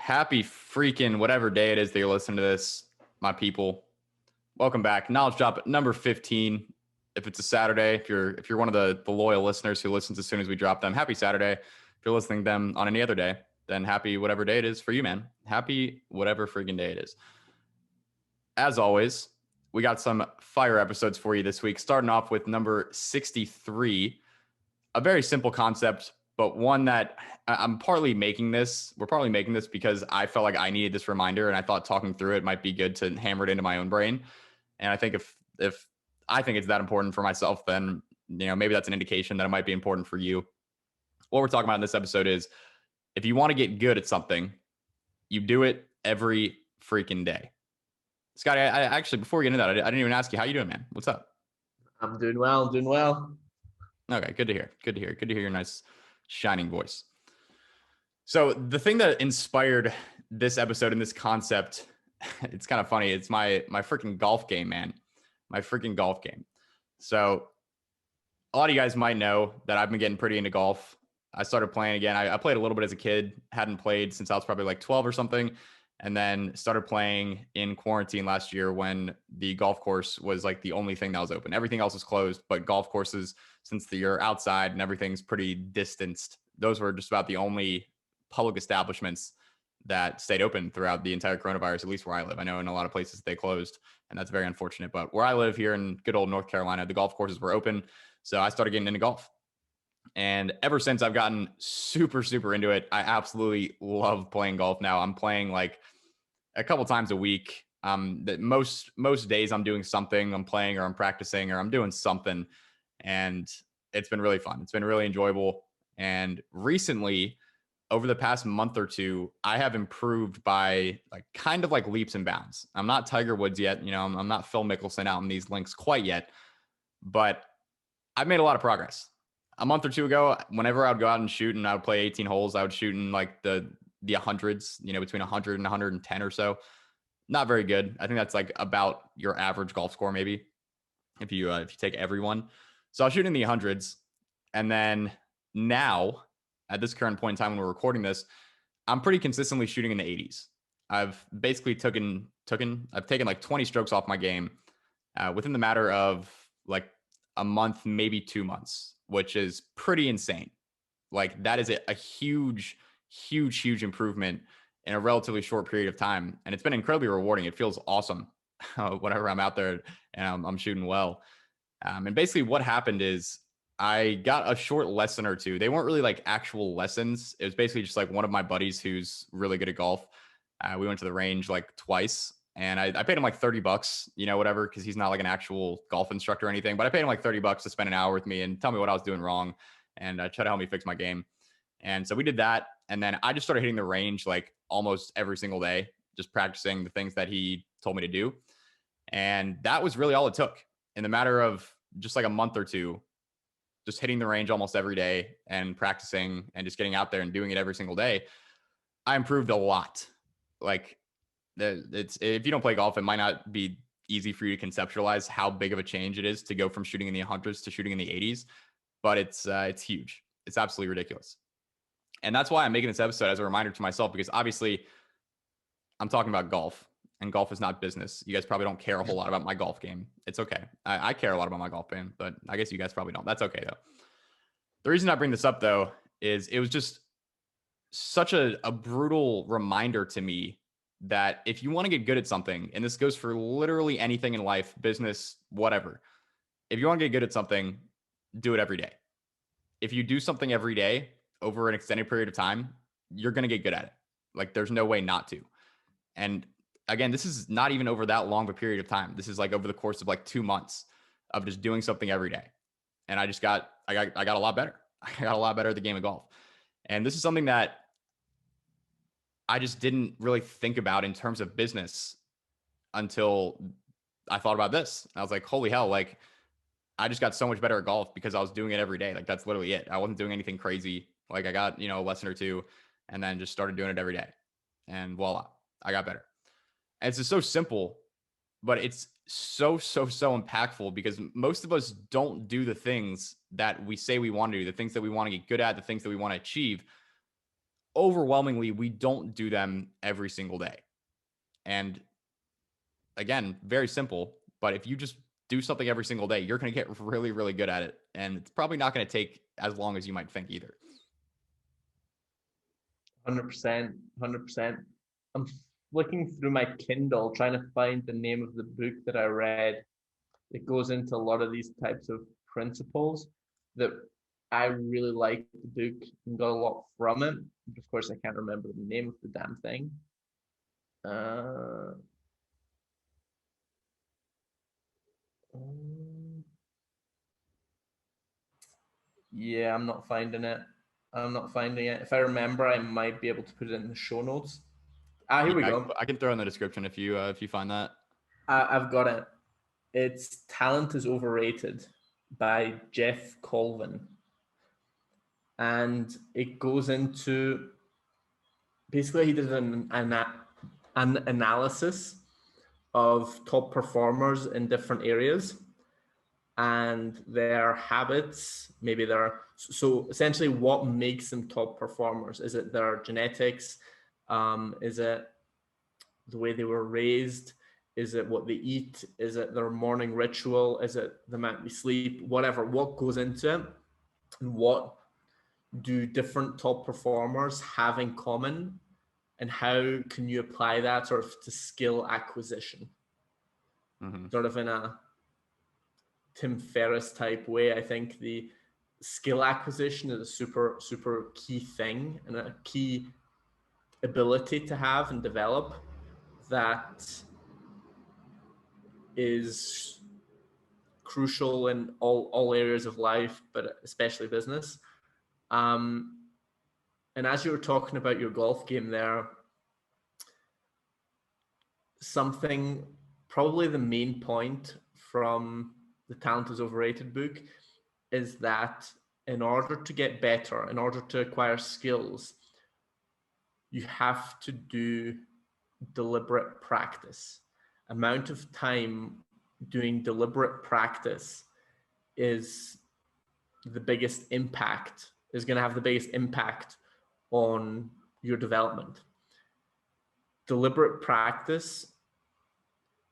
Happy freaking whatever day it is that you're listening to this, my people. Welcome back. Knowledge drop number 15. If it's a Saturday, if you're one of the loyal listeners who listens as soon as we drop them, happy Saturday. If you're listening to them on any other day, then happy whatever day it is for you, man. Happy whatever freaking day it is. As always, we got some fire episodes for you this week, starting off with number 63. A very simple concept, but one that I'm partly making this. We're partly making this because I felt like I needed this reminder, and I thought talking through it might be good to hammer it into my own brain. And I think if I think it's that important for myself, then maybe that's an indication that it might be important for you. What we're talking about in this episode is if you want to get good at something, you do it every freaking day. Scotty, I actually, before we get into that, I didn't even ask you, how you doing, man? What's up? I'm doing well, doing well. Okay, good to hear. Good to hear. Good to hear your nice, shining voice. So the thing that inspired this episode and this concept, it's kind of funny. It's my freaking golf game, man. My freaking golf game. So a lot of you guys might know that I've been getting pretty into golf. I started playing again. I played a little bit as a kid, hadn't played since I was probably like 12 or something. And then started playing in quarantine last year when the golf course was like the only thing that was open. Everything else was closed, but golf courses, since you're outside and everything's pretty distanced, those were just about the only public establishments that stayed open throughout the entire coronavirus, at least where I live. I know in a lot of places they closed, and that's very unfortunate. But where I live here in good old North Carolina, the golf courses were open. So I started getting into golf. And ever since I've gotten super, super into it, I absolutely love playing golf now. I'm playing like a couple times a week. That most days I'm doing something. I'm playing or I'm practicing or I'm doing something. And it's been really fun. It's been really enjoyable. And recently, over the past month or two, I have improved by kind of like leaps and bounds. I'm not Tiger Woods yet. I'm not Phil Mickelson out in these links quite yet, but I've made a lot of progress. A month or two ago, whenever I would go out and shoot and I would play 18 holes, I would shoot in like the hundreds, between 100 and 110 or so. Not very good. I think that's like about your average golf score, maybe if you take everyone. So I'll shoot in the hundreds, and then now at this current point in time when we're recording this, I'm pretty consistently shooting in the 80s. I've basically taken like 20 strokes off my game within the matter of like a month, maybe 2 months, which is pretty insane. Like that is a huge, huge, huge improvement in a relatively short period of time. And it's been incredibly rewarding. It feels awesome whenever I'm out there and I'm shooting well. And basically what happened is I got a short lesson or two. They weren't really like actual lessons. It was basically just like one of my buddies who's really good at golf. We went to the range like twice, and I paid him like $30, whatever, because he's not like an actual golf instructor or anything. But I paid him like $30 to spend an hour with me and tell me what I was doing wrong and try to help me fix my game. And so we did that. And then I just started hitting the range like almost every single day, just practicing the things that he told me to do. And that was really all it took. In the matter of just like a month or two, just hitting the range almost every day and practicing and just getting out there and doing it every single day, I improved a lot. Like it's, if you don't play golf, it might not be easy for you to conceptualize how big of a change it is to go from shooting in the hundreds to shooting in the 80s, but it's huge. It's absolutely ridiculous. And that's why I'm making this episode as a reminder to myself, because obviously I'm talking about golf, and golf is not business. You guys probably don't care a whole lot about my golf game. It's okay. I care a lot about my golf game, but I guess you guys probably don't. That's okay though. The reason I bring this up though is it was just such a brutal reminder to me that if you want to get good at something, and this goes for literally anything in life, business, whatever, if you want to get good at something, do it every day. If you do something every day over an extended period of time, you're going to get good at it. Like there's no way not to. And again, this is not even over that long of a period of time. This is like over the course of like 2 months of just doing something every day. And I got a lot better. I got a lot better at the game of golf. And this is something that I just didn't really think about in terms of business until I thought about this. I was like, holy hell, like I just got so much better at golf because I was doing it every day. Like that's literally it. I wasn't doing anything crazy. Like I got, a lesson or two and then just started doing it every day. And voila, I got better. And it's just so simple, but it's so impactful because most of us don't do the things that we say we want to do, the things that we want to get good at, the things that we want to achieve overwhelmingly, we don't do them every single day. And again, very simple, but if you just do something every single day, you're going to get really, really good at it. And it's probably not going to take as long as you might think either. 100%, 100%. I'm flicking through my Kindle trying to find the name of the book that I read. It goes into a lot of these types of principles that I really liked the book and got a lot from it. But of course, I can't remember the name of the damn thing. Yeah, I'm not finding it. I'm not finding it. If I remember, I might be able to put it in the show notes. Here we go. I can throw in the description if you find that. I've got it. It's Talent is Overrated by Jeff Colvin. And it goes into, basically he did an analysis of top performers in different areas and their habits, maybe their, so essentially what makes them top performers. Is it their genetics? Is it the way they were raised? Is it what they eat? Is it their morning ritual? Is it the amount they sleep? Whatever, what goes into it, and what do different top performers have in common, and how can you apply that sort of to skill acquisition? Sort of in a Tim Ferriss type way. I think the skill acquisition is a super, super key thing and a key ability to have and develop that is crucial in all areas of life, but especially business. And as you were talking about your golf game there, something, probably the main point from the Talent is Overrated book is that in order to get better, in order to acquire skills, you have to do deliberate practice. Amount of time doing deliberate practice is the biggest impact, is going to have the biggest impact on your development. Deliberate practice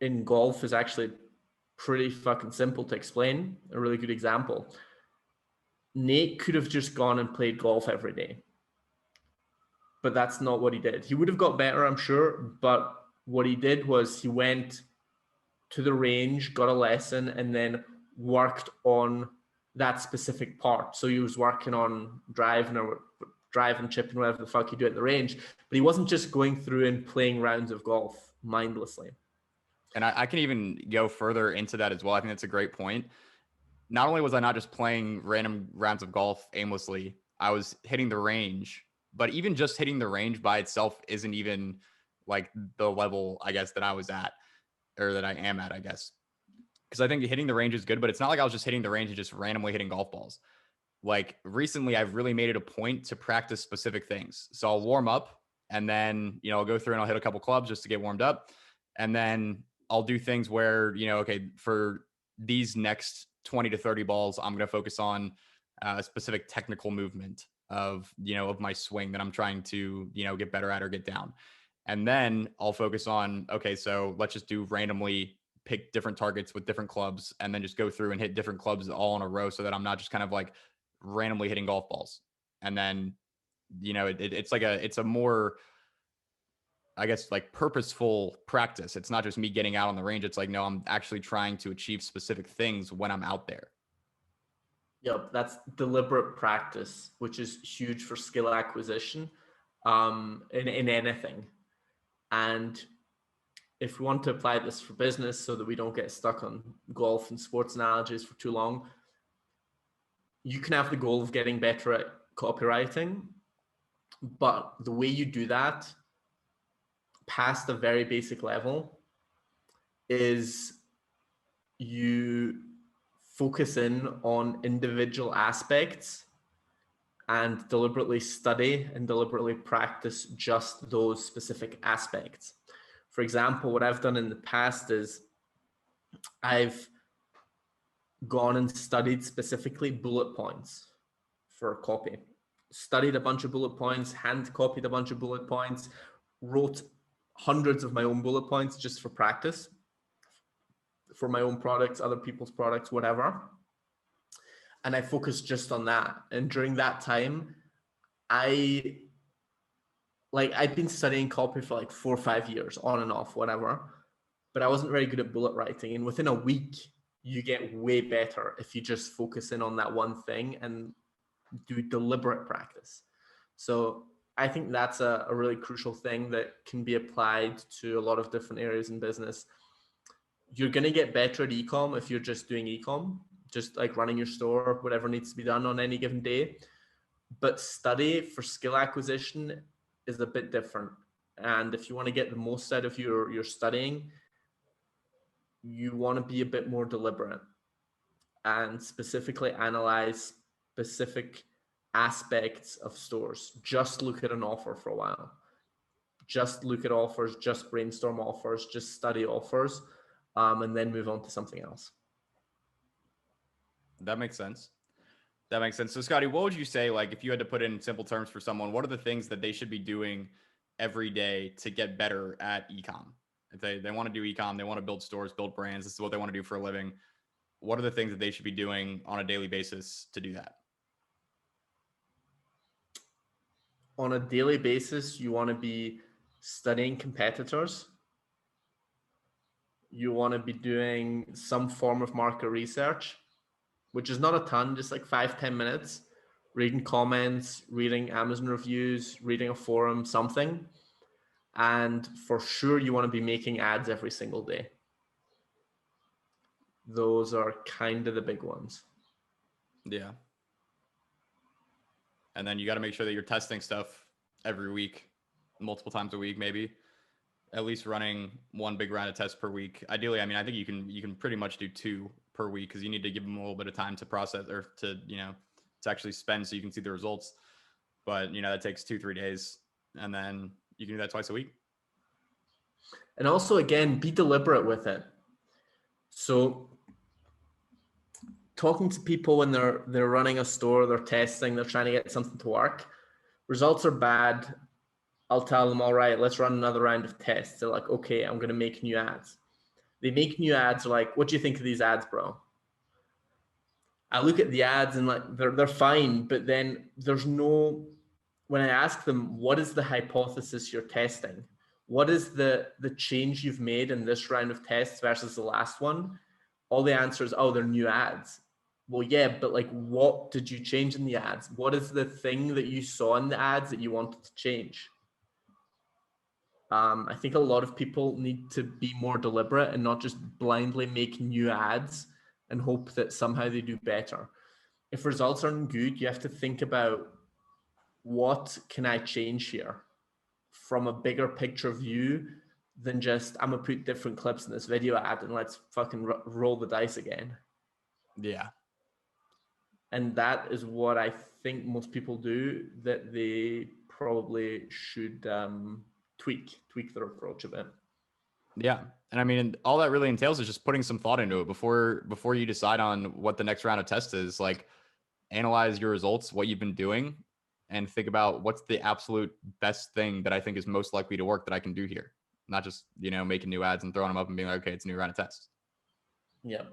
in golf is actually pretty fucking simple to explain. A really good example. Nate could have just gone and played golf every day, but that's not what he did. He would have got better, I'm sure, but what he did was he went to the range, got a lesson, and then worked on that specific part. So he was working on driving, chipping, whatever the fuck you do at the range, but he wasn't just going through and playing rounds of golf mindlessly. And I can even go further into that as well. I think that's a great point. Not only was I not just playing random rounds of golf aimlessly, I was hitting the range, but even just hitting the range by itself isn't even like the level, I guess, that I was at, or that I am at, I guess. Because I think hitting the range is good, but it's not like I was just hitting the range and just randomly hitting golf balls. Like recently, I've really made it a point to practice specific things. So I'll warm up and then, I'll go through and I'll hit a couple clubs just to get warmed up. And then I'll do things where, okay, for these next 20 to 30 balls, I'm going to focus on a specific technical movement of my swing that I'm trying to, get better at or get down. And then I'll focus on, okay, so let's just do randomly pick different targets with different clubs and then just go through and hit different clubs all in a row so that I'm not just kind of like randomly hitting golf balls. And then, it's a more, I guess, like purposeful practice. It's not just me getting out on the range. It's like, no, I'm actually trying to achieve specific things when I'm out there. Yep, that's deliberate practice, which is huge for skill acquisition in anything. And if we want to apply this for business so that we don't get stuck on golf and sports analogies for too long, you can have the goal of getting better at copywriting, but the way you do that past a very basic level is you focus in on individual aspects and deliberately study and deliberately practice just those specific aspects. For example, what I've done in the past is I've gone and studied specifically bullet points for copy. studied a bunch of bullet points, hand copied a bunch of bullet points, wrote hundreds of my own bullet points just for practice, for my own products, other people's products, whatever. And I focused just on that. And during that time, I'd been studying copy for like 4 or 5 years, on and off, whatever. But I wasn't very good at bullet writing. And within a week, you get way better if you just focus in on that one thing and do deliberate practice. So I think that's a really crucial thing that can be applied to a lot of different areas in business. You're going to get better at ecom if you're just doing ecom, just like running your store, whatever needs to be done on any given day. But study for skill acquisition is a bit different. And if you want to get the most out of your studying, you want to be a bit more deliberate and specifically analyze specific aspects of stores. Just look at an offer for a while. Just look at offers, just brainstorm offers, just study offers, and then move on to something else. That makes sense. That makes sense. So Scotty, what would you say, like, if you had to put it in simple terms for someone, what are the things that they should be doing every day to get better at ecom? If they want to do ecom, they want to build stores, build brands, this is what they want to do for a living. What are the things that they should be doing on a daily basis to do that? On a daily basis, you want to be studying competitors. You want to be doing some form of market research, which is not a ton, just like 5-10 minutes, reading comments, reading Amazon reviews, reading a forum, something. And for sure, you want to be making ads every single day. Those are kind of the big ones. Yeah. And then you got to make sure that you're testing stuff every week, multiple times a week, maybe at least running one big round of tests per week. Ideally, I mean, I think you can pretty much do 2 per week because you need to give them a little bit of time to process or to actually spend so you can see the results. But, that takes 2-3 days, and then you can do that twice a week. And also, again, be deliberate with it. So talking to people when they're running a store, they're testing, they're trying to get something to work, results are bad. I'll tell them, all right, let's run another round of tests. They're like, okay, I'm going to make new ads. They make new ads. They're like, what do you think of these ads, bro? I look at the ads and like, they're fine. But then when I ask them, what is the hypothesis you're testing? What is the change you've made in this round of tests versus the last one? All the answer is, oh, they're new ads. Well, yeah, but like, what did you change in the ads? What is the thing that you saw in the ads that you wanted to change? I think a lot of people need to be more deliberate and not just blindly make new ads and hope that somehow they do better. If results aren't good, you have to think about, what can I change here from a bigger picture view than just, I'm gonna put different clips in this video ad and let's fucking roll the dice again. Yeah. And that is what I think most people do, that they probably should tweak their approach a bit. Yeah. And I mean, all that really entails is just putting some thought into it before you decide on what the next round of tests is. Like, analyze your results, what you've been doing, and think about what's the absolute best thing that I think is most likely to work that I can do here. Not just, making new ads and throwing them up and being like, okay, it's a new round of tests. Yeah.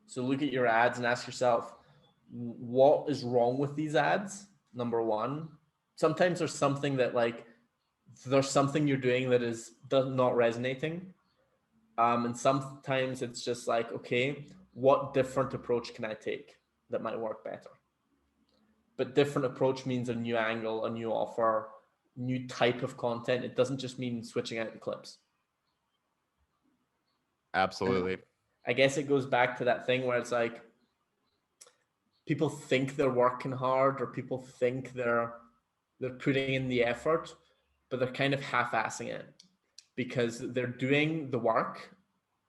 So look at your ads and ask yourself, what is wrong with these ads? Number one. Sometimes there's something that there's something you're doing that is not resonating. And sometimes it's just like, okay, what different approach can I take that might work better? But different approach means a new angle, a new offer, new type of content. It doesn't just mean switching out the clips. Absolutely. And I guess it goes back to that thing where it's like, people think they're working hard, or people think they're putting in the effort, but they're kind of half-assing it because they're doing the work.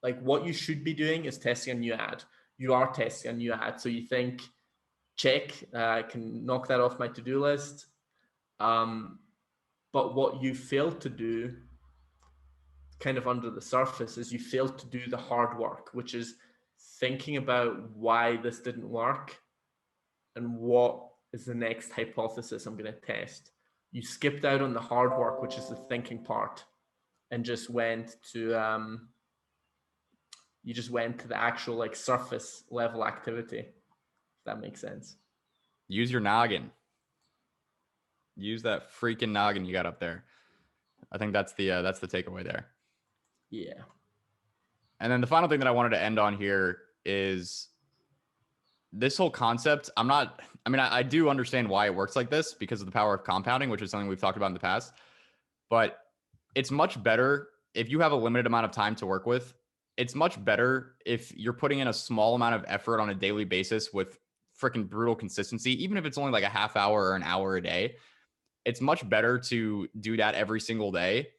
Like, what you should be doing is testing a new ad. You are testing a new ad. So you think, check, I can knock that off my to-do list. But what you failed to do, kind of under the surface, is you failed to do the hard work, which is thinking about why this didn't work and what is the next hypothesis I'm going to test. You skipped out on the hard work, which is the thinking part, and just went to the actual like surface level activity. If that makes sense. Use your noggin. Use that freaking noggin you got up there. I think that's the takeaway there. Yeah. And then the final thing that I wanted to end on here is this whole concept. I do understand why it works like this because of the power of compounding, which is something we've talked about in the past. But it's much better if you have a limited amount of time to work with. It's much better if you're putting in a small amount of effort on a daily basis with freaking brutal consistency, even if it's only like a half hour or an hour a day. It's much better to do that every single day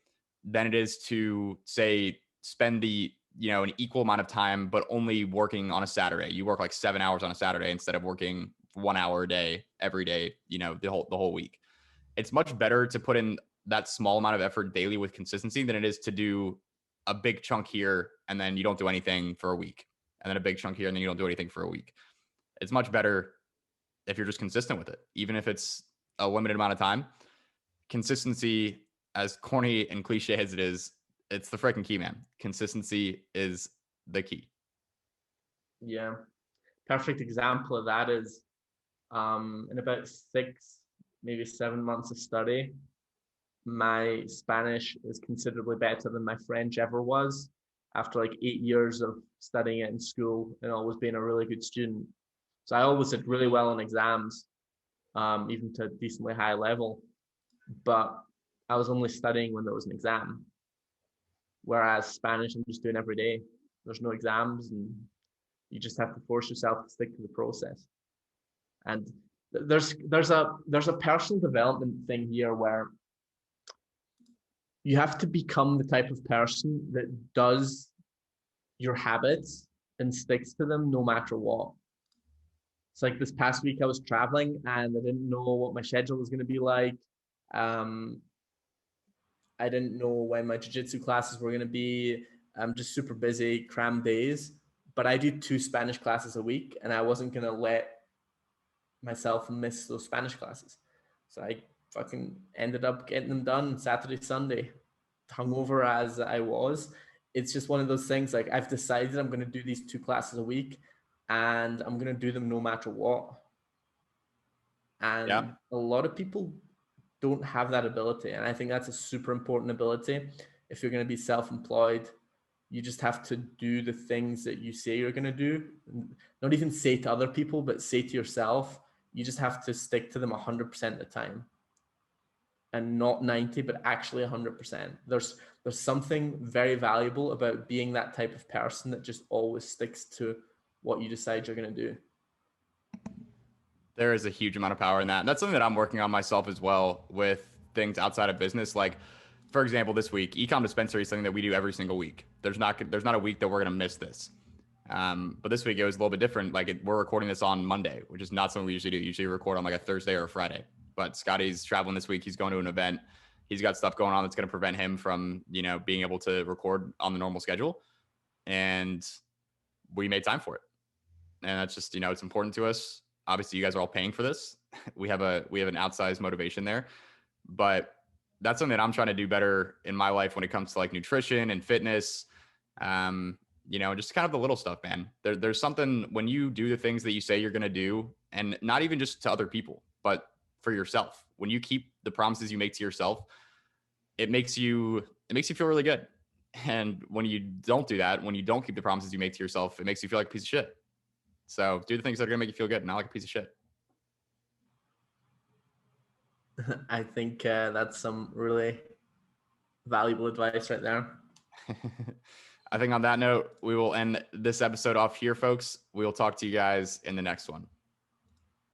than it is to, say, spend an equal amount of time, but only working on a Saturday. You work like 7 hours on a Saturday instead of working 1 hour a day every day, the whole week. It's much better to put in that small amount of effort daily with consistency than it is to do a big chunk here and then you don't do anything for a week, and then a big chunk here and then you don't do anything for a week. It's much better if you're just consistent with it, even if it's a limited amount of time. Consistency, as corny and cliche as it is, it's the freaking key, man. Consistency is the key. Yeah. Perfect example of that is in about 6, maybe 7 months of study, my Spanish is considerably better than my French ever was after like 8 years of studying it in school and always being a really good student. So I always did really well in exams, even to a decently high level. But I was only studying when there was an exam. Whereas Spanish, I'm just doing every day. There's no exams, and you just have to force yourself to stick to the process. And there's a personal development thing here where you have to become the type of person that does your habits and sticks to them no matter what. It's like this past week I was traveling and I didn't know what my schedule was going to be like. I didn't know when my jiu-jitsu classes were going to be. I'm just super busy, cram days. But I do 2 Spanish classes a week, and I wasn't going to let myself miss those Spanish classes. So I fucking ended up getting them done Saturday, Sunday, hungover as I was. It's just one of those things, like I've decided I'm going to do these 2 classes a week, and I'm going to do them no matter what. And a lot of people don't have that ability. And I think that's a super important ability. If you're going to be self-employed, you just have to do the things that you say you're going to do. Not even say to other people, but say to yourself. You just have to stick to them 100% of the time. And not 90, but actually 100%. There's something very valuable about being that type of person that just always sticks to what you decide you're going to do. There is a huge amount of power in that. And that's something that I'm working on myself as well with things outside of business. Like, for example, this week, Ecom Dispensary is something that we do every single week. There's not a week that we're going to miss this. But this week it was a little bit different. Like we're recording this on Monday, which is not something we usually do. Usually record on like a Thursday or a Friday. But Scotty's traveling this week. He's going to an event. He's got stuff going on that's going to prevent him from, being able to record on the normal schedule. And we made time for it. And that's just, it's important to us. Obviously, you guys are all paying for this. We have an outsized motivation there, but that's something that I'm trying to do better in my life when it comes to like nutrition and fitness. Just kind of the little stuff, man. There's something when you do the things that you say you're going to do, and not even just to other people, but for yourself. When you keep the promises you make to yourself, it makes you feel really good. And when you don't do that, when you don't keep the promises you make to yourself, it makes you feel like a piece of shit. So do the things that are going to make you feel good, not like a piece of shit. I think that's some really valuable advice right there. I think on that note, we will end this episode off here, folks. We will talk to you guys in the next one.